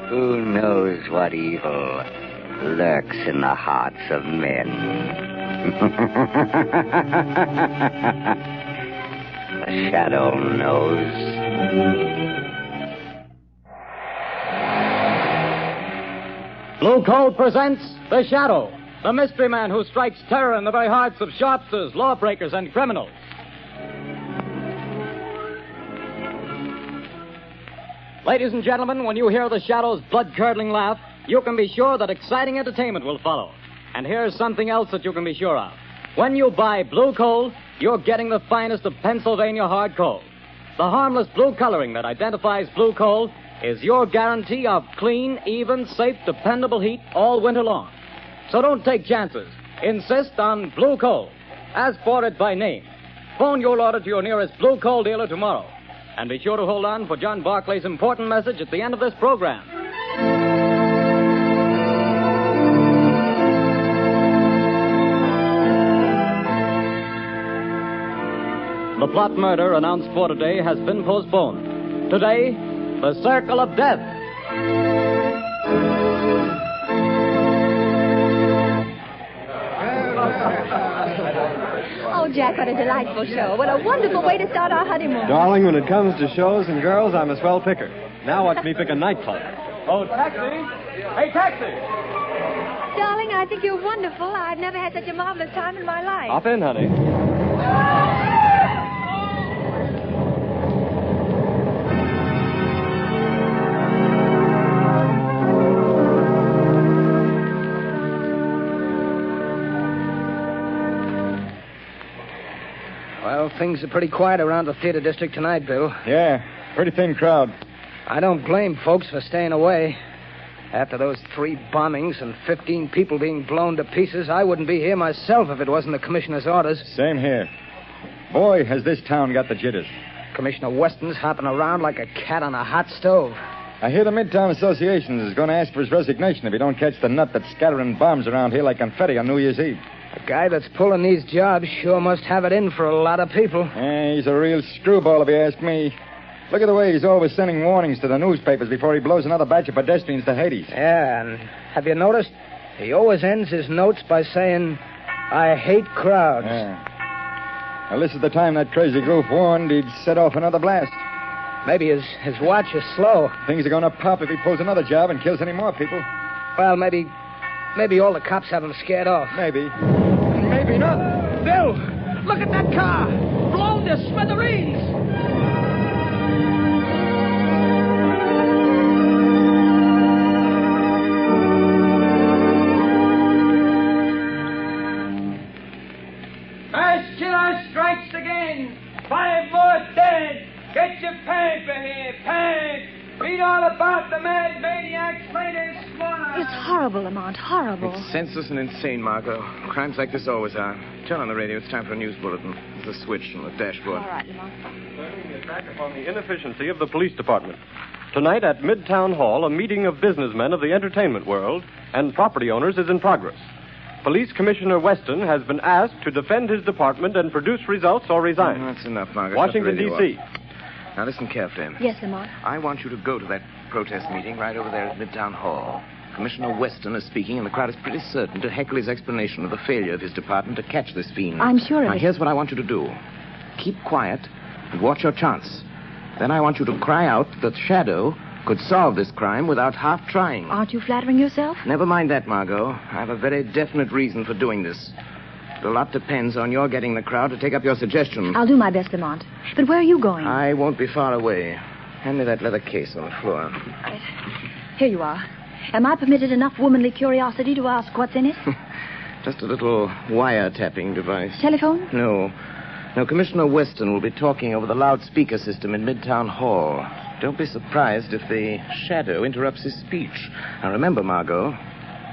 Who knows what evil lurks in the hearts of men? The shadow knows. Blue Coal presents The Shadow, the mystery man who strikes terror in the very hearts of sharpsters, lawbreakers, and criminals. Ladies and gentlemen, when you hear The Shadow's blood-curdling laugh, you can be sure that exciting entertainment will follow. And here's something else that you can be sure of. When you buy Blue Coal, you're getting the finest of Pennsylvania hard coal. The harmless blue coloring that identifies Blue Coal is your guarantee of clean, even, safe, dependable heat all winter long. So don't take chances. Insist on Blue Coal. Ask for it by name. Phone your order to your nearest Blue Coal dealer tomorrow. And be sure to hold on for John Barclay's important message at the end of this program. The plot murder announced for today has been postponed. Today, the Circle of Death. Oh, Jack, what a delightful show. What a wonderful way to start our honeymoon. Darling, when it comes to shows and girls, I'm a swell picker. Now watch me pick a nightclub. Oh, taxi! Hey, taxi! Darling, I think you're wonderful. I've never had such a marvelous time in my life. Hop in, honey. Well, things are pretty quiet around the theater district tonight, Bill. Yeah, pretty thin crowd. I don't blame folks for staying away. After those 3 bombings and 15 people being blown to pieces, I wouldn't be here myself if it wasn't the commissioner's orders. Same here. Boy, has this town got the jitters. Commissioner Weston's hopping around like a cat on a hot stove. I hear the Midtown Association is going to ask for his resignation if he don't catch the nut that's scattering bombs around here like confetti on New Year's Eve. The guy that's pulling these jobs sure must have it in for a lot of people. Yeah, he's a real screwball if you ask me. Look at the way he's always sending warnings to the newspapers before he blows another batch of pedestrians to Hades. Yeah, and have you noticed? He always ends his notes by saying, I hate crowds. Yeah. Well, this is the time that crazy goof warned he'd set off another blast. Maybe his watch is slow. Things are going to pop if he pulls another job and kills any more people. Well, maybe all the cops have him scared off. Maybe. Maybe not. Bill, look at that car. Blown to smithereens. Mass killer strikes again. 5 more dead. Get your paper here, pants. Read all about the mad maniac's latest slaughter. It's horrible, Lamont, horrible. It's senseless and insane, Margot. Crimes like this always are. Turn on the radio. It's time for a news bulletin. There's a switch on the dashboard. All right, Lamont. Turning the attack upon the inefficiency of the police department. Tonight at Midtown Hall, a meeting of businessmen of the entertainment world and property owners is in progress. Police Commissioner Weston has been asked to defend his department and produce results or resign. That's enough, Margot. Washington, Shut the radio D.C. off. Now, listen carefully. Yes, Lamont. I want you to go to that protest meeting right over there at Midtown Hall. Commissioner Weston is speaking, and the crowd is pretty certain to heckle his explanation of the failure of his department to catch this fiend. I'm sure of Now, it. here's what I want you to do. Keep quiet and watch your chance. Then I want you to cry out that Shadow could solve this crime without half trying. Aren't you flattering yourself? Never mind that, Margot. I have a very definite reason for doing this. A lot depends on your getting the crowd to take up your suggestion. I'll do my best, Lamont. But where are you going? I won't be far away. Hand me that leather case on the floor. Right. Here you are. Am I permitted enough womanly curiosity to ask what's in it? Just a little wiretapping device. Telephone? No. No, Commissioner Weston will be talking over the loudspeaker system in Midtown Hall. Don't be surprised if the Shadow interrupts his speech. Now remember, Margot,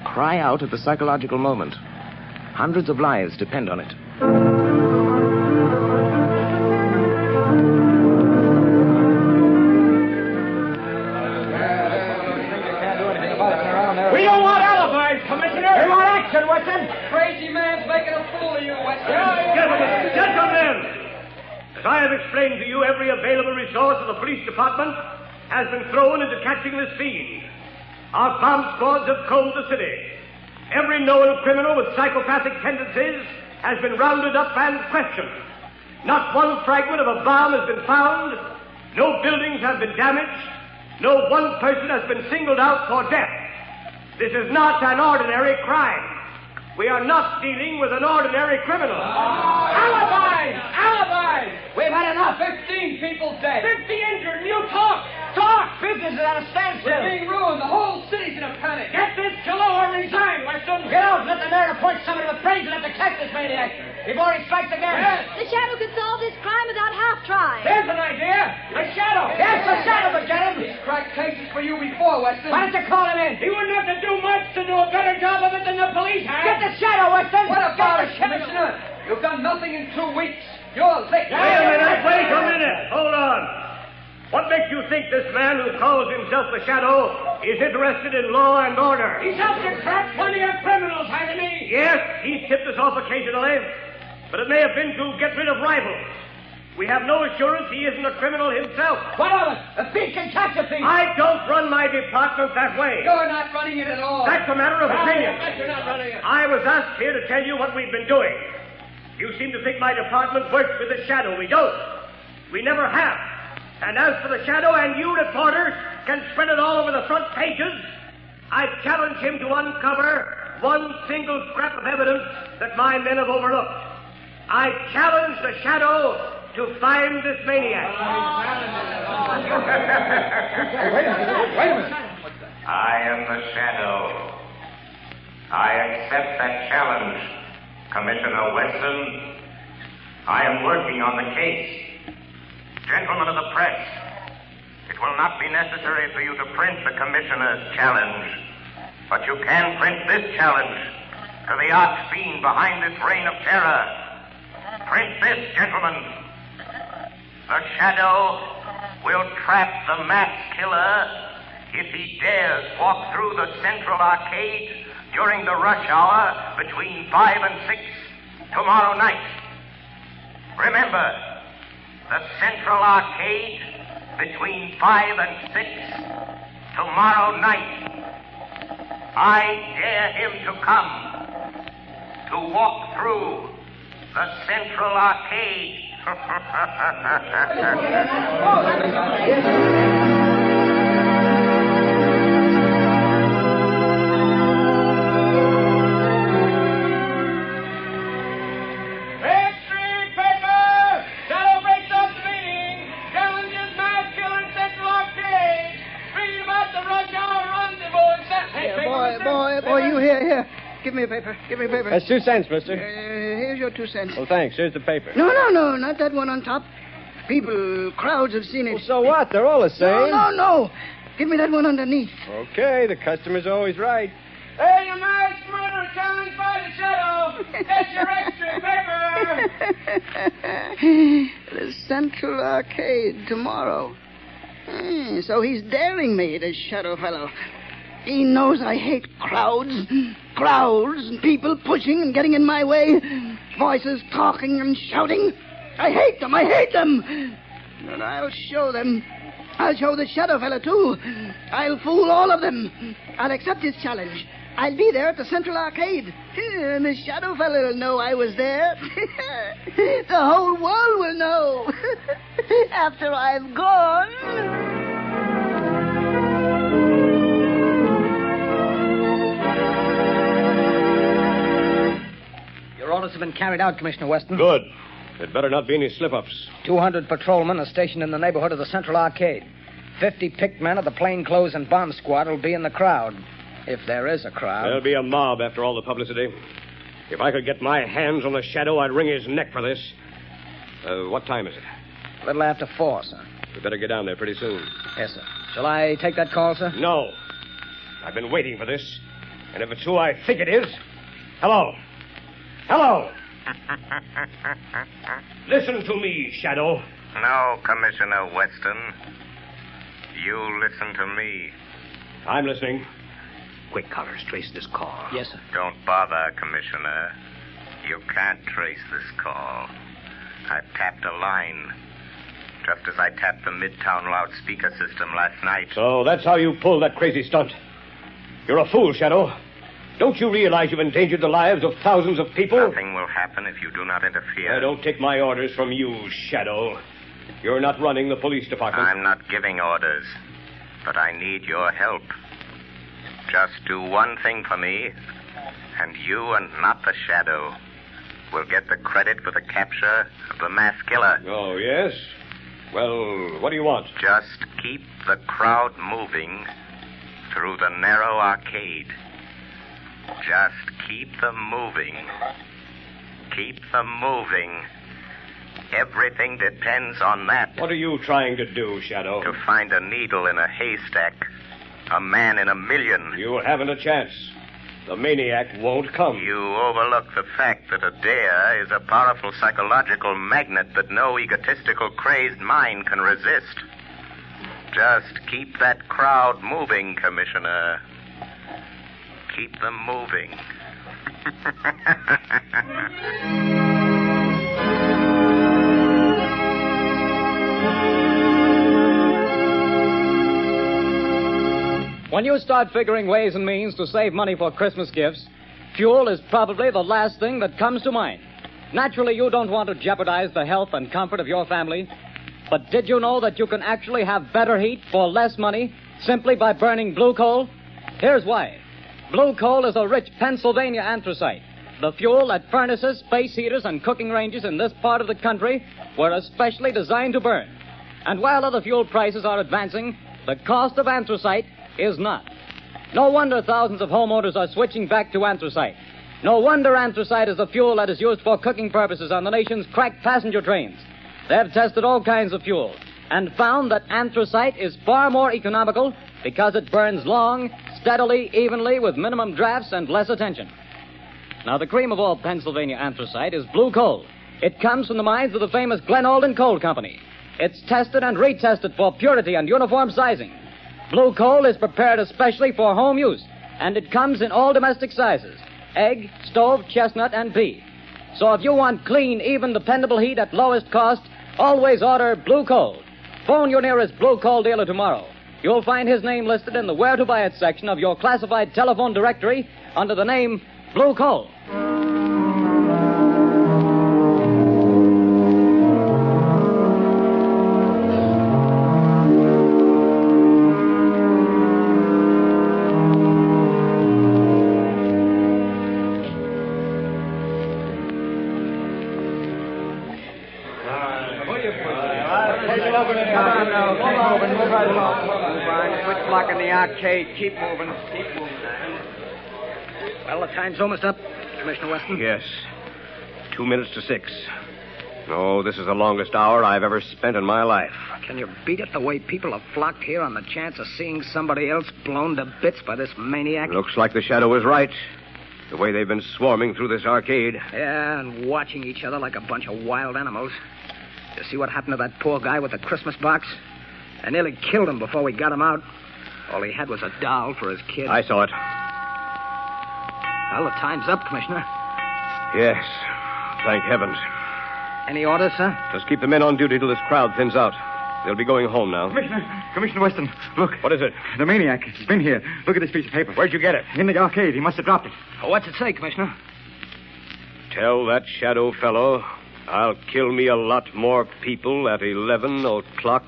cry out at the psychological moment. Hundreds of lives depend on it. We don't want alibis, Commissioner. We want action, Weston. Crazy man's making a fool of you, Weston. Gentlemen! I have explained to you, every available resource of the police department has been thrown into catching this fiend. Our bomb squads have combed the city. Every known criminal with psychopathic tendencies has been rounded up and questioned. Not one fragment of a bomb has been found. No buildings have been damaged. No one person has been singled out for death. This is not an ordinary crime. We are not dealing with an ordinary criminal. Alibis! Alibis! We've had enough. 15 people dead. 50 injured, and you talk! Talk! Business is at a standstill. We're being ruined. The whole city's in a panic. Get this killer or resign, Weston. Get out and let the mayor appoint someone to the president to catch this maniac before he strikes again. Yes. The Shadow could solve this crime without half trying. There's an idea. The Shadow. Yes, the Shadow could get him. He's cracked cases for you before, Weston. Why don't you call him in? He wouldn't have to do much to do a better job of it than the police have. Get the Shadow, Weston. What about it, Commissioner? You've done nothing in 2 weeks. You're licked. Wait a minute. Hold on. What makes you think this man who calls himself the Shadow is interested in law and order? He's helped to trap plenty of criminals, hasn't he? Yes, he's tipped us off occasionally, but it may have been to get rid of rivals. We have no assurance he isn't a criminal himself. What of it? A thief can catch a thief. I don't run my department that way. You're not running it at all. That's a matter of opinion. You're not running it. I was asked here to tell you what we've been doing. You seem to think my department works with the Shadow. We don't. We never have. And as for the Shadow, and you reporters can spread it all over the front pages, I challenge him to uncover one single scrap of evidence that my men have overlooked. I challenge the Shadow to find this maniac. Wait a minute. I am the Shadow. I accept that challenge, Commissioner Weston. I am working on the case. Gentlemen of the press, it will not be necessary for you to print the Commissioner's challenge, but you can print this challenge to the arch-fiend behind this reign of terror. Print this, gentlemen. The Shadow will trap the mass killer if he dares walk through the Central Arcade during the rush hour between 5 and 6 tomorrow night. Remember, the Central Arcade between 5 and 6 tomorrow night. I dare him to come to walk through the Central Arcade. Boy, you here. Give me a paper. That's 2 cents, mister. Here's your 2 cents. Well, thanks. Here's the paper. No, not that one on top. Crowds have seen it. Well, so what? They're all the same. No. Give me that one underneath. Okay, the customer's always right. Hey, you mass murder challenged by the Shadow. That's your extra paper. The Central Arcade tomorrow. So he's daring me, this Shadow fellow. He knows I hate crowds, and people pushing and getting in my way, voices talking and shouting. I hate them. And I'll show them. I'll show the Shadow fella, too. I'll fool all of them. I'll accept his challenge. I'll be there at the Central Arcade. And the Shadow fella will know I was there. The whole world will know. After I've gone. Your orders have been carried out, Commissioner Weston. Good. There'd better not be any slip-ups. 200 patrolmen are stationed in the neighborhood of the Central Arcade. 50 picked men of the plainclothes and bomb squad will be in the crowd. If there is a crowd. There'll be a mob after all the publicity. If I could get my hands on the Shadow, I'd wring his neck for this. What time is it? A little after 4, sir. We better get down there pretty soon. Yes, sir. Shall I take that call, sir? No. I've been waiting for this. And if it's who I think it is... Hello. Listen to me, Shadow. No, Commissioner Weston. You listen to me. I'm listening. Quick, Collars, trace this call. Yes, sir. Don't bother, Commissioner. You can't trace this call. I've tapped a line, just as I tapped the Midtown loudspeaker system last night. So that's how you pulled that crazy stunt. You're a fool, Shadow. Don't you realize you've endangered the lives of thousands of people? Nothing will happen if you do not interfere. I don't take my orders from you, Shadow. You're not running the police department. I'm not giving orders, but I need your help. Just do one thing for me, and you and not the Shadow will get the credit for the capture of the mass killer. Oh, yes? Well, what do you want? Just keep the crowd moving through the narrow arcade. Just keep them moving. Keep them moving. Everything depends on that. What are you trying to do, Shadow? To find a needle in a haystack. A man in a million. You haven't a chance. The maniac won't come. You overlook the fact that a dare is a powerful psychological magnet that no egotistical, crazed mind can resist. Just keep that crowd moving, Commissioner. Keep them moving. When you start figuring ways and means to save money for Christmas gifts, fuel is probably the last thing that comes to mind. Naturally, you don't want to jeopardize the health and comfort of your family. But did you know that you can actually have better heat for less money simply by burning blue coal? Here's why. Blue coal is a rich Pennsylvania anthracite. The fuel that furnaces, space heaters, and cooking ranges in this part of the country were especially designed to burn. And while other fuel prices are advancing, the cost of anthracite is not. No wonder thousands of homeowners are switching back to anthracite. No wonder anthracite is the fuel that is used for cooking purposes on the nation's crack passenger trains. They've tested all kinds of fuel and found that anthracite is far more economical because it burns long, steadily, evenly, with minimum drafts and less attention. Now, the cream of all Pennsylvania anthracite is blue coal. It comes from the mines of the famous Glen Olden Coal Company. It's tested and retested for purity and uniform sizing. Blue coal is prepared especially for home use, and it comes in all domestic sizes: egg, stove, chestnut, and pea. So if you want clean, even, dependable heat at lowest cost, always order blue coal. Phone your nearest blue coal dealer tomorrow. You'll find his name listed in the Where to Buy It section of your classified telephone directory under the name Blue Coal. Arcade. Keep moving. Keep moving. Well, the time's almost up, Commissioner Weston. Yes. 2 minutes to 6. Oh, this is the longest hour I've ever spent in my life. Can you beat it the way people have flocked here on the chance of seeing somebody else blown to bits by this maniac? Looks like the Shadow was right. The way they've been swarming through this arcade. Yeah, and watching each other like a bunch of wild animals. You see what happened to that poor guy with the Christmas box? I nearly killed him before we got him out. All he had was a doll for his kid. I saw it. Well, the time's up, Commissioner. Yes. Thank heavens. Any orders, sir? Just keep the men on duty till this crowd thins out. They'll be going home now. Commissioner Weston, look. What is it? The maniac. He's been here. Look at this piece of paper. Where'd you get it? In the arcade. He must have dropped it. What's it say, Commissioner? Tell that Shadow fellow I'll kill me a lot more people at 11 o'clock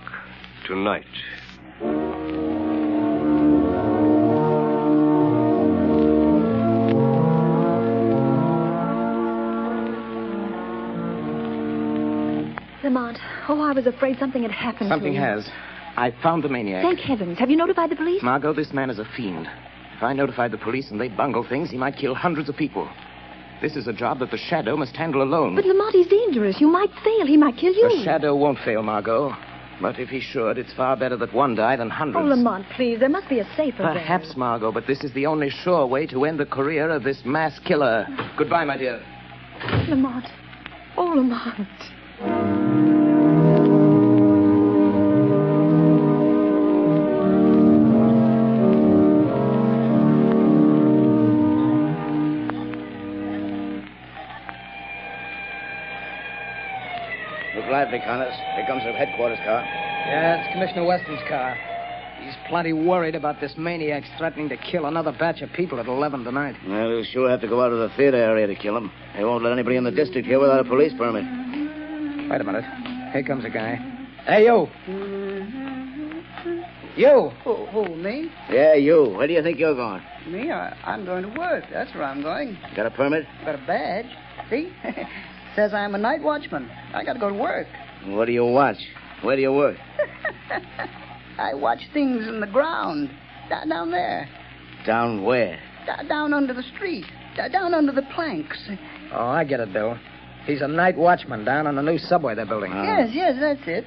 tonight. Lamont, I was afraid something had happened Something to him. has. I found the maniac. Thank heavens. Have you notified the police? Margot, this man is a fiend. If I notified the police and they bungle things, he might kill hundreds of people. This is a job that the Shadow must handle alone. But Lamont, he's dangerous. You might fail. He might kill you. The Shadow won't fail, Margot. But if he should, it's far better that one die than hundreds. Oh, Lamont, please. There must be a safer way. Perhaps, Margot, but this is the only sure way to end the career of this mass killer. Goodbye, my dear. Lamont. Oh, Lamont. Howdy, Connors. Here comes the headquarters car. Yeah, it's Commissioner Weston's car. He's plenty worried about this maniac's threatening to kill another batch of people at 11 tonight. Well, he'll sure have to go out of the theater area to kill him. They won't let anybody in the district here without a police permit. Wait a minute. Here comes a guy. Hey, you. You. Who, me? Yeah, you. Where do you think you're going? Me? I'm going to work. That's where I'm going. Got a permit? Got a badge. See? Says I'm a night watchman. I got to go to work. What do you watch? Where do you work? I watch things in the ground. Down there. Down where? Down under the street. Down under the planks. Oh, I get it, Bill. He's a night watchman down on the new subway they're building. Yes, that's it.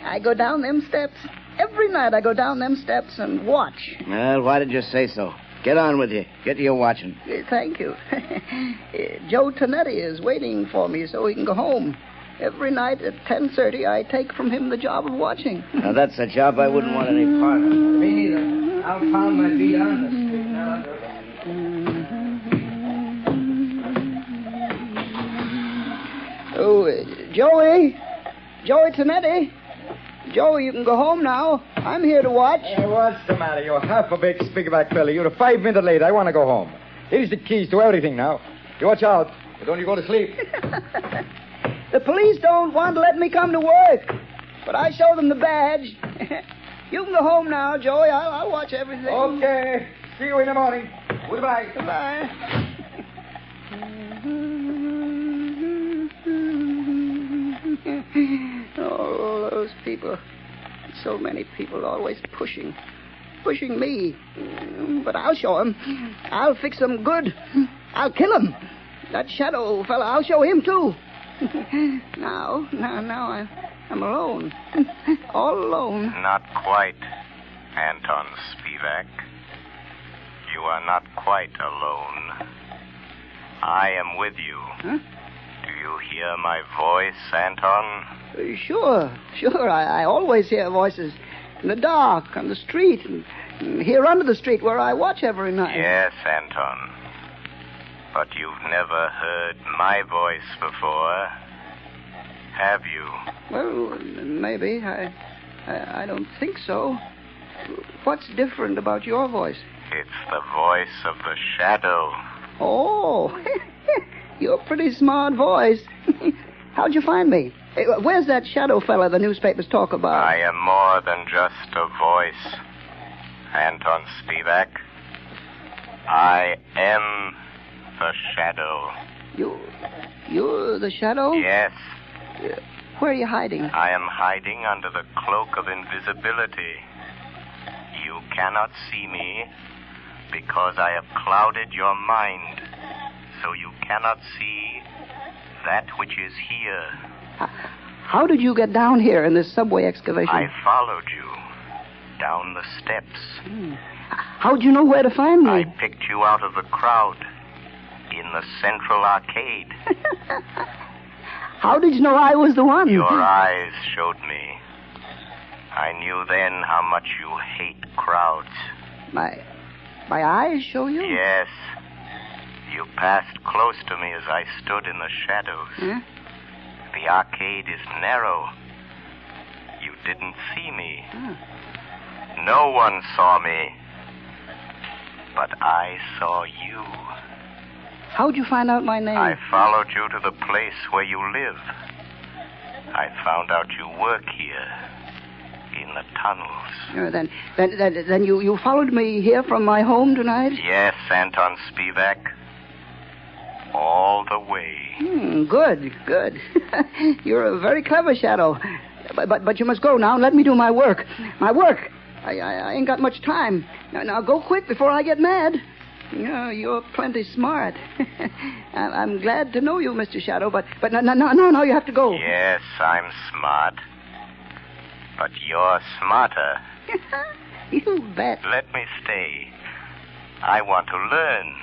I go down them steps. Every night I go down them steps and watch. Well, why did you say so? Get on with you. Get to your watching. Thank you. Joe Tonetti is waiting for me so he can go home. Every night at 10:30, I take from him the job of watching. Now, that's a job I wouldn't want any part of. Me neither. I'll pound my feet on the street now. Oh, Joey Tonetti. Joey, you can go home now. I'm here to watch. Hey, what's the matter? You're half a big speakerback fella. You're 5 minutes late. I want to go home. Here's the keys to everything now. You watch out. But don't you go to sleep. The police don't want to let me come to work, but I show them the badge. You can go home now, Joey. I'll watch everything. Okay. See you in the morning. Goodbye. Goodbye. Oh, those people. So many people always pushing me. But I'll show them. I'll fix them good. I'll kill him. That shadow fella, I'll show him, too. Now I'm alone. All alone. Not quite, Anton Spivak. You are not quite alone. I am with you. Huh? Do you hear my voice, Anton? Sure. I always hear voices in the dark, on the street, and here under the street where I watch every night. Yes, Anton. But you've never heard my voice before, have you? Well, maybe. I don't think so. What's different about your voice? It's the voice of the shadow. Oh, you're a pretty smart voice. How'd you find me? Hey, where's that shadow fella the newspapers talk about? I am more than just a voice, Anton Spivak. I am the shadow. You're the shadow? Yes. Where are you hiding? I am hiding under the cloak of invisibility. You cannot see me because I have clouded your mind, so you cannot see that which is here. How did you get down here in this subway excavation? I followed you down the steps. How'd you know where to find me? I picked you out of the crowd in the Central Arcade. How did you know I was the one? Your eyes showed me. I knew then how much you hate crowds. My eyes show you? Yes. You passed close to me as I stood in the shadows. Huh? The arcade is narrow. You didn't see me. No one saw me. But I saw you. How'd you find out my name? I followed you to the place where you live. I found out you work here. In the tunnels. Then you followed me here from my home tonight? Yes, Anton Spivak. All the way. Good. You're a very clever shadow. But you must go now and let me do my work. I ain't got much time. Now go quick before I get mad. You're plenty smart. I'm glad to know you, Mr. Shadow, but no, you have to go. Yes, I'm smart. But you're smarter. You bet. Let me stay. I want to learn.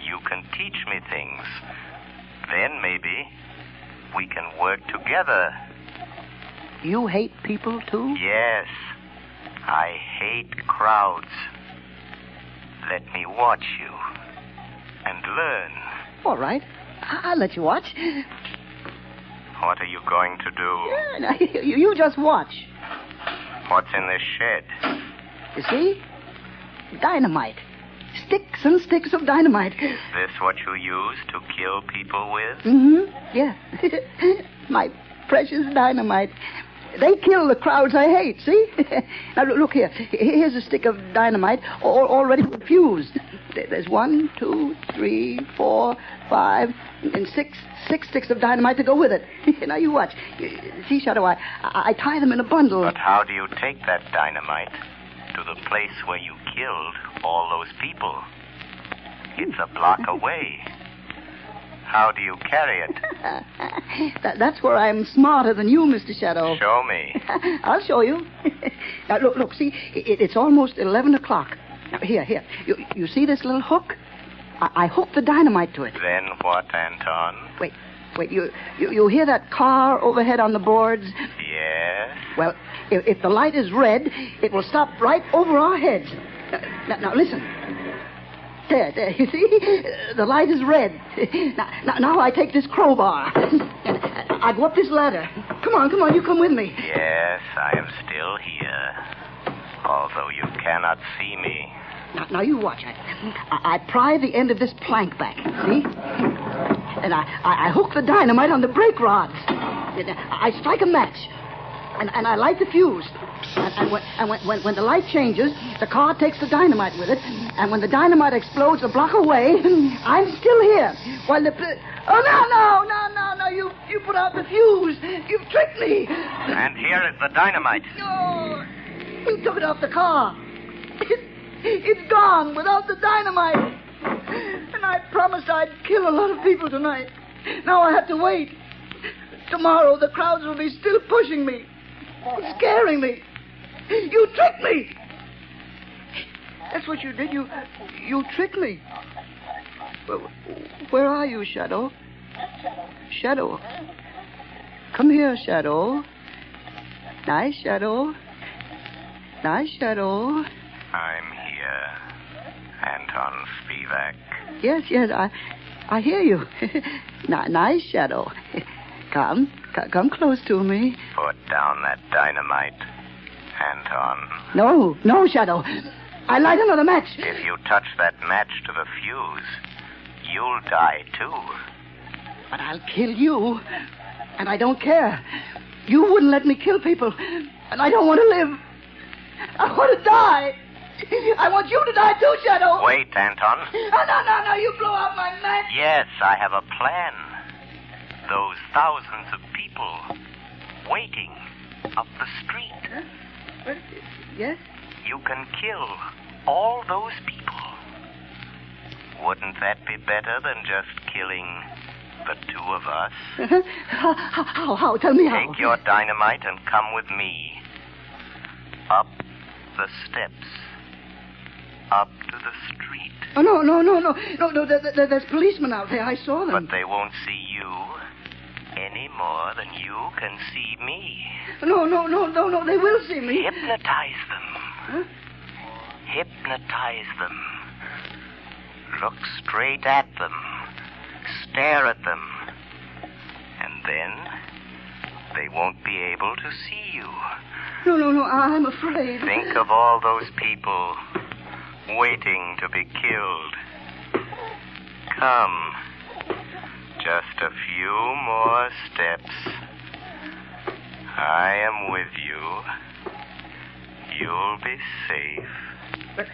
You can teach me things. Then maybe we can work together. You hate people, too? Yes. I hate crowds. Let me watch you and learn. All right. I'll let you watch. What are you going to do? Yeah, now, you just watch. What's in this shed? You see? Dynamite. Sticks and sticks of dynamite. Is this what you use to kill people with? Mm-hmm. Yeah. My precious dynamite. They kill the crowds I hate, see? Now, look here. Here's a stick of dynamite already fused. There's 1, 2, 3, 4, 5, and six sticks of dynamite to go with it. Now, you watch. See, Shadow, I tie them in a bundle. But how do you take that dynamite to the place where you killed all those people? It's a block away. How do you carry it? That's where I'm smarter than you, Mr. Shadow. Show me. I'll show you. Now, look, see, it's almost 11 o'clock. Now, here. You see this little hook? I hook the dynamite to it. Then what, Anton? Wait, you hear that car overhead on the boards? Yes? Well, if the light is red, it will stop right over our heads. Now listen. There, you see? The light is red. Now I take this crowbar. And I go up this ladder. Come on, you come with me. Yes, I am still here. Although you cannot see me. Now you watch. I pry the end of this plank back, see? And I hook the dynamite on the brake rods. I strike a match. And I light the fuse. And when the light changes, the car takes the dynamite with it. And when the dynamite explodes a block away, I'm still here. While the... Oh, no. You put out the fuse. You've tricked me. And here is the dynamite. Oh, you took it off the car. It's gone without the dynamite. And I promised I'd kill a lot of people tonight. Now I have to wait. Tomorrow the crowds will be still pushing me. Scaring me. You tricked me. That's what you did. You tricked me. Where are you, Shadow? Shadow. Come here, Shadow. Nice, Shadow. Nice, Shadow. I'm here, Anton Spivak. Yes, I hear you. Nice, Shadow. Come close to me. Put down that dynamite, Anton. No, Shadow. I light another match. If you touch that match to the fuse, you'll die, too. But I'll kill you, and I don't care. You wouldn't let me kill people, and I don't want to live. I want to die. I want you to die, too, Shadow. Wait, Anton. No, you blow out my match. Yes, I have a plan. Those thousands of people waiting up the street. Huh? Yes? You can kill all those people. Wouldn't that be better than just killing the two of us? How? Tell me how. Take your dynamite and come with me. Up the steps. Up to the street. Oh, no. There's policemen out there. I saw them. But they won't see you any more than you can see me. No. They will see me. Hypnotize them. Huh? Hypnotize them. Look straight at them. Stare at them. And then they won't be able to see you. No, I'm afraid. Think of all those people waiting to be killed. Come. Just a few more steps. I am with you. You'll be safe. But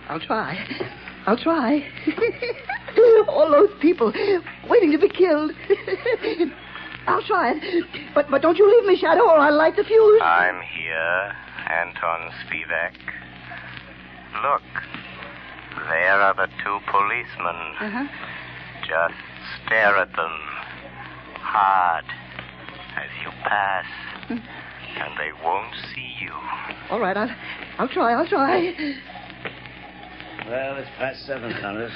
I'll try. All those people waiting to be killed. I'll try it. But don't you leave me, Shadow, or I'll light the fuse. I'm here, Anton Spivak. Look. There are the two policemen. Uh-huh. Just stare at them hard as you pass, and they won't see you. All right, I'll try. Well, it's past 7, Connors.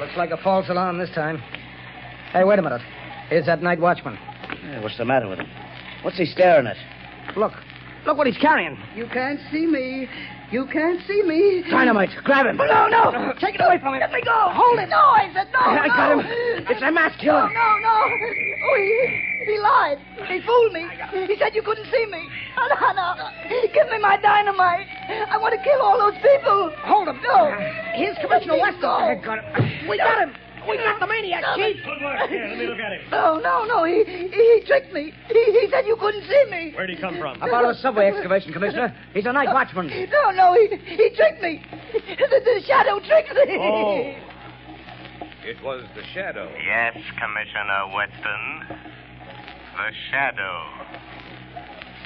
Looks like a false alarm this time. Hey, wait a minute. Here's that night watchman. Yeah, what's the matter with him? What's he staring at? Look what he's carrying. You can't see me. Dynamite. Grab him. No. Take it away from him. Let me go. Hold it. No, I said no. I got him. It's a mass killer. No. Oh, He lied. He fooled me. He said you couldn't see me. No. Give me my dynamite. I want to kill all those people. Hold him. No. Here's Commissioner Weston. Got him. We got him. We got the maniac, Chief. Good work. Here, let me look at him. No. He tricked me. He said you couldn't see me. Where'd he come from? About a subway excavation, Commissioner. He's a night watchman. No. He tricked me. The shadow tricked me. Oh. It was the shadow. Yes, Commissioner Weston. The shadow.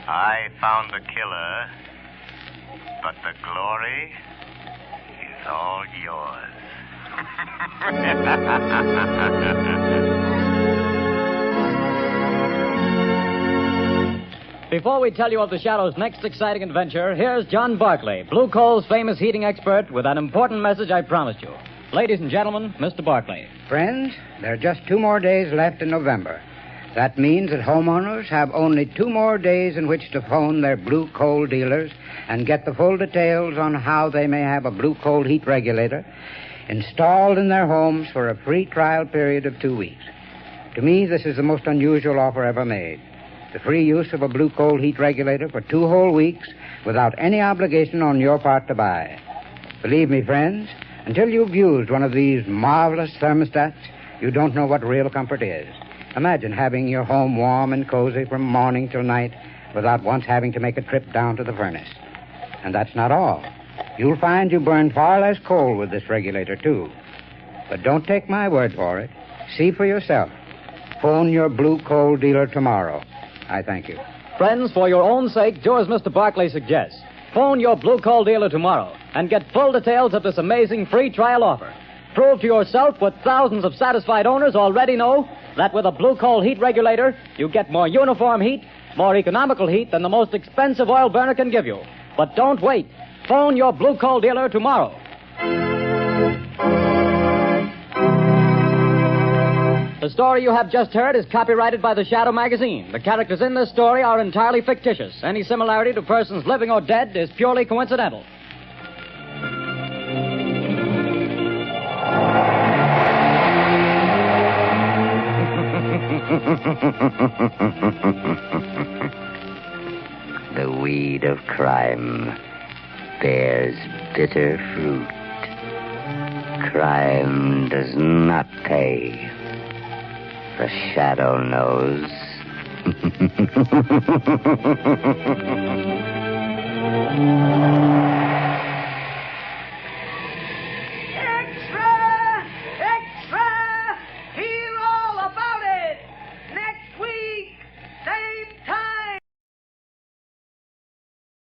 I found the killer, but the glory is all yours. Before we tell you of the Shadow's next exciting adventure, here's John Barclay, Blue Coal's famous heating expert, with an important message I promised you. Ladies and gentlemen, Mr. Barclay. Friends, there are just 2 more days left in November. That means that homeowners have only 2 more days in which to phone their Blue Coal dealers and get the full details on how they may have a Blue Coal heat regulator installed in their homes for a free trial period of 2 weeks. To me, this is the most unusual offer ever made. The free use of a Blue Coal heat regulator for 2 whole weeks without any obligation on your part to buy. Believe me, friends, until you've used one of these marvelous thermostats, you don't know what real comfort is. Imagine having your home warm and cozy from morning till night without once having to make a trip down to the furnace. And that's not all. You'll find you burn far less coal with this regulator, too. But don't take my word for it. See for yourself. Phone your Blue Coal dealer tomorrow. I thank you. Friends, for your own sake, do as Mr. Barclay suggests. Phone your Blue Coal dealer tomorrow and get full details of this amazing free trial offer. Prove to yourself what thousands of satisfied owners already know, that with a Blue Coal heat regulator, you get more uniform heat, more economical heat than the most expensive oil burner can give you. But don't wait. Phone your Blue Coal dealer tomorrow. The story you have just heard is copyrighted by the Shadow magazine. The characters in this story are entirely fictitious. Any similarity to persons living or dead is purely coincidental. The weed of crime bears bitter fruit. Crime does not pay. The Shadow knows.